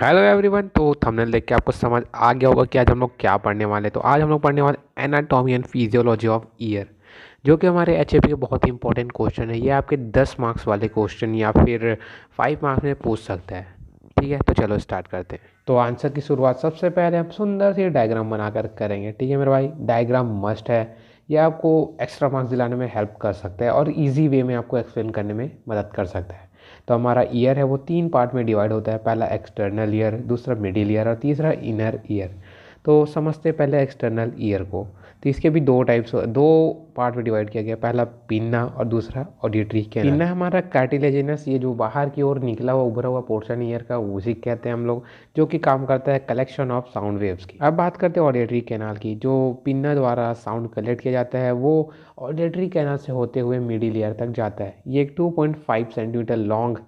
Hello everyone. तो thumbnail देख के आपको समझ आ गया होगा कि आज हम लोग क्या पढ़ने वाले। तो आज हम लोग पढ़ने वाले anatomy and physiology of year, जो कि हमारे एचएपी के बहुत ही इंपॉर्टेंट क्वेश्चन है। ये आपके 10 मार्क्स वाले क्वेश्चन या फिर 5 मार्क्स में पूछ सकता है। ठीक है, तो चलो स्टार्ट करते हैं। तो आंसर की शुरुआत सबसे पहले हम सुंदर सी डायग्राम बनाकर करेंगे। ठीक है मेरे भाई, डायग्राम मस्ट है। ये आपको एक्स्ट्रा मार्क्स दिलाने में हेल्प कर सकता है और इजी वे में आपको एक्सप्लेन करने में मदद कर सकता है। तो हमारा ईयर है वो 3 पार्ट में डिवाइड होता है। पहला एक्सटर्नल ईयर, दूसरा मिडिल ईयर और तीसरा इनर ईयर। तो समझते हैं पहले एक्सटर्नल ईयर को। तो इसके भी दो पार्ट में डिवाइड किया गया, पहला पिन्ना और दूसरा ऑडिटरी कैनाल। पिन्ना हमारा कार्टिलेजिनस, ये जो बाहर की ओर निकला हुआ उभरा हुआ पोर्शन ईयर का, उसी कहते हैं हम लोग, जो कि काम करता है कलेक्शन ऑफ साउंड वेव्स की। अब बात करते हैं ऑडिटरी कैनाल की। जो पिन्ना द्वारा साउंड कलेक्ट किया जाता है वो ऑडिटरी कैनाल से होते हुए मिडिल ईयर तक जाता है। ये एक 2.5 सेंटीमीटर लॉन्ग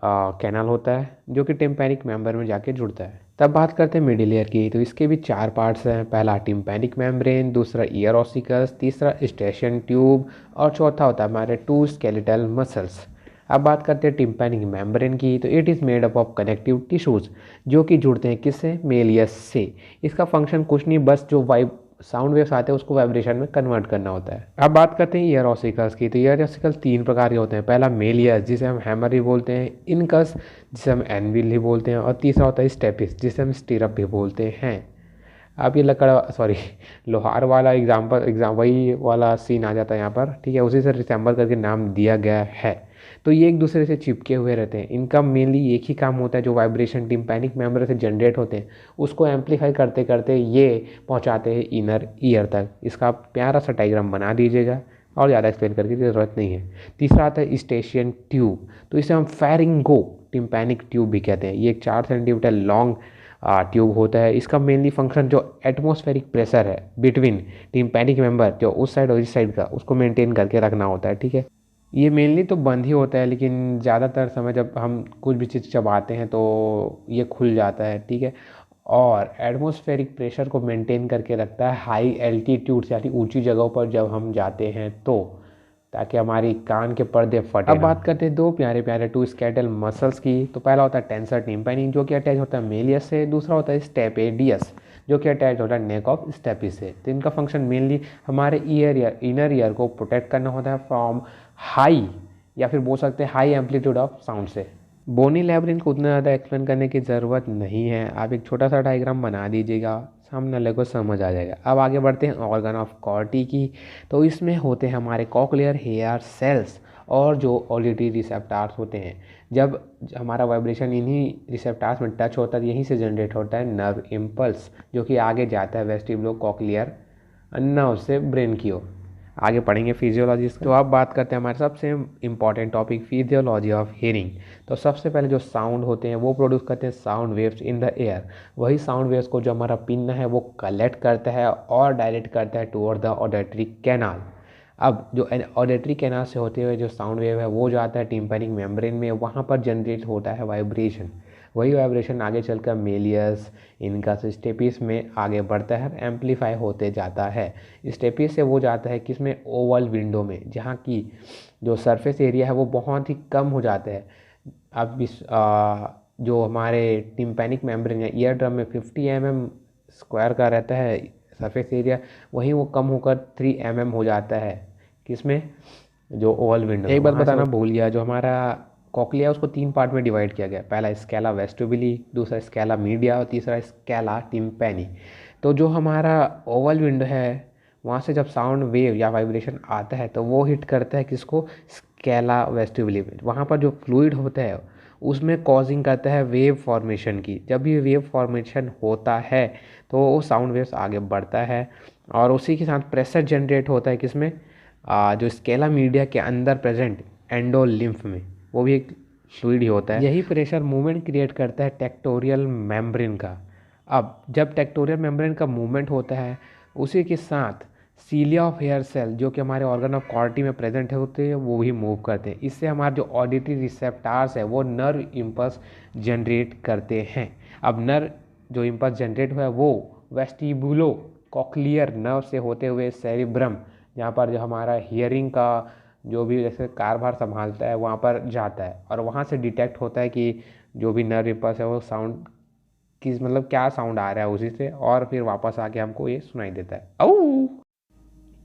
कैनाल होता है जो कि टिम्पैनिक मेम्बर में जाके जुड़ता है। तब बात करते हैं मिडिल ईयर की। तो इसके भी 4 पार्ट्स हैं। पहला टिम्पैनिक मेम्ब्रेन, दूसरा ईयर ऑसिकल्स, तीसरा स्टेशन ट्यूब और चौथा होता है हमारे 2 स्केलेटल मसल्स। अब बात करते हैं टिम्पैनिक मेम्ब्रेन की। तो it is made up of connective tissues, जो कि जुड़ते हैं किससे, मेलियस से। इसका फंक्शन कुछ नहीं, बस जो साउंड वेव्स आते हैं उसको वाइब्रेशन में कन्वर्ट करना होता है। अब बात करते हैं ईयर ऑसिकल्स की। तो ईयर ऑसिकल्स 3 प्रकार के होते हैं। पहला मेलियस, जिसे हम हैमर भी बोलते हैं, इनकस जिसे हम एनविल भी बोलते हैं, और तीसरा होता है स्टेपिस, जिसे हम स्टीरअप भी बोलते हैं। अब ये लोहार वाला वही वाला सीन आ जाता है यहाँ पर। ठीक है, उसी से रिसेंबल करके नाम दिया गया है। तो ये एक दूसरे से चिपके हुए रहते हैं। इनका मेनली एक ही काम होता है, जो वाइब्रेशन टिम्पैनिक मेम्ब्रेन से जनरेट होते हैं उसको एम्पलीफाई करते करते ये पहुँचाते हैं इनर ईयर तक। इसका आप प्यारा सा डायग्राम बना दीजिएगा, और ज़्यादा एक्सप्लेन करके ज़रूरत नहीं है। तीसरा आता है स्टेशियन ट्यूब। तो इसे हम फेरिंगो टिम्पैनिक ट्यूब भी कहते हैं। ये एक 4 सेंटीमीटर लॉन्ग ट्यूब होता है। इसका मेनली फंक्शन जो एटमॉस्फेरिक प्रेशर है बिटवीन टिम्पैनिक मेंबर, जो उस साइड और इस साइड का, उसको मेंटेन करके रखना होता है। ठीक है, ये मेनली तो बंद ही होता है, लेकिन ज़्यादातर समय जब हम कुछ भी चीज़ चबाते हैं तो ये खुल जाता है। ठीक है, और एटमॉस्फेरिक प्रेशर को मेंटेन करके रखता है हाई एल्टीट्यूड से, यानी ऊंची जगहों पर जब हम जाते हैं तो, ताकि हमारी कान के पर्दे फटे। अब बात करते हैं 2 प्यारे प्यारे 2 स्केलेटल मसल्स की। तो पहला होता है टेंसर टिम्पैनी, जो कि अटैच होता है मेलियस से। दूसरा होता है स्टेपेडियस, जो कि अटैच होता है नेक ऑफ स्टेपिस से। तो इनका फंक्शन मेनली हमारे इनर ईयर को प्रोटेक्ट करना होता है फ्रॉम हाई, या फिर बोल सकते हैं हाई एम्पलीट्यूड ऑफ साउंड से। बोनी लैब्रिन को उतना ज़्यादा एक्सप्लेन करने की ज़रूरत नहीं है। आप एक छोटा सा डायग्राम बना दीजिएगा, सामने वाले को समझ आ जाएगा। अब आगे बढ़ते हैं ऑर्गन ऑफ कॉर्टी की। तो इसमें होते हैं हमारे कॉकलियर हेयर सेल्स और जो ऑडिटरी रिसेप्टार्स होते हैं। जब हमारा वाइब्रेशन इन्हीं रिसेप्टार्स में टच होता है, यहीं से जनरेट होता है नर्व इम्पल्स, जो कि आगे जाता है वेस्टिबुलो कॉकलियर नर्व से ब्रेन की ओर। आगे पढ़ेंगे फिजियोलॉजी। तो अब बात करते हैं हमारे सबसे important topic, physiology of hearing. तो सबसे पहले जो साउंड होते हैं वो प्रोड्यूस करते हैं sound waves in the air. वही साउंड वेव्स को जो हमारा पिन है वो कलेक्ट करता है और डायरेक्ट करता है टुवर्ड द ऑडिटरी कैनाल। अब जो ऑडिटरी कैनाल से होते हुए जो साउंड वेव है वो जाता है टिम्पैनिक मेम्ब्रेन में, वहाँ पर जनरेट होता है वाइब्रेशन। वही वाइब्रेशन आगे चलकर मेलियस, इनकस, स्टेपिस में आगे बढ़ता है, एम्पलीफाई होते जाता है। स्टेपिस से वो जाता है किसमें, ओवल विंडो में, जहाँ की जो सरफेस एरिया है वो बहुत ही कम हो जाता है। अब जो हमारे टिम्पैनिक मेम्ब्रेन या ईयर ड्रम में 50 mm स्क्वायर का रहता है सरफेस एरिया, वहीं वो कम होकर 3 mm हो जाता है किसमें, जो ओवल विंडो। एक बात बताना भूल गया, जो हमारा कॉकलिया उसको 3 पार्ट में डिवाइड किया गया। पहला स्केला वेस्टिबुली, दूसरा स्केला मीडिया और तीसरा स्केला टिम्पैनी। तो जो हमारा ओवल विंडो है, वहाँ से जब साउंड वेव या वाइब्रेशन आता है तो वो हिट करता है किसको, स्केला वेस्टिबुली में। वहाँ पर जो फ्लूइड होता है उसमें कॉजिंग करता है वेव फॉर्मेशन की। जब ये वेव फॉर्मेशन होता है तो वो साउंड वेव्स आगे बढ़ता है, और उसी के साथ प्रेशर जनरेट होता है किसमें, जो स्केला मीडिया के अंदर प्रेजेंट एंडोलिम्फ में, वो भी एक फ्लूइड ही होता है। यही प्रेशर मूवमेंट क्रिएट करता है टेक्टोरियल मेम्ब्रेन का। अब जब टेक्टोरियल मेम्ब्रेन का मूवमेंट होता है, उसी के साथ सीलिया ऑफ हेयर सेल, जो कि हमारे ऑर्गन ऑफ कॉर्टी में प्रेजेंट होते हैं, वो भी मूव करते हैं। इससे हमारे जो ऑडिटरी रिसेप्टार्स है वो नर्व इम्पल्स जनरेट करते हैं। अब नर्व जो इम्पल्स जनरेट हुआ है वो वेस्टिबुलो कॉक्लियर नर्व से होते हुए सेरिब्रम, जहाँ पर जो हमारा हियरिंग का जो भी जैसे कारभार संभालता है, वहाँ पर जाता है, और वहाँ से डिटेक्ट होता है कि जो भी नर्व इम्पल्स है वो साउंड कि मतलब क्या साउंड आ रहा है उसी से, और फिर वापस आके हमको ये सुनाई देता है। औ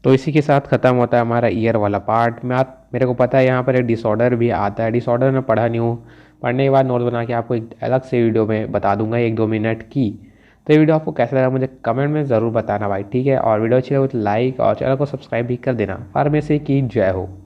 तो इसी के साथ ख़त्म होता है हमारा ईयर वाला पार्ट। मेरे को पता है यहाँ पर एक डिसऑर्डर भी आता है, डिसऑर्डर मैं पढ़ा नहीं हूँ, पढ़ने के बाद नोट बना के आपको एक अलग से वीडियो में बता दूंगा 1-2 मिनट की। तो ये वीडियो आपको कैसा लगा मुझे कमेंट में ज़रूर बताना भाई, ठीक है। और वीडियो अच्छी लगे तो लाइक और चैनल को सब्सक्राइब भी कर देना। फार्मेसी की जय हो।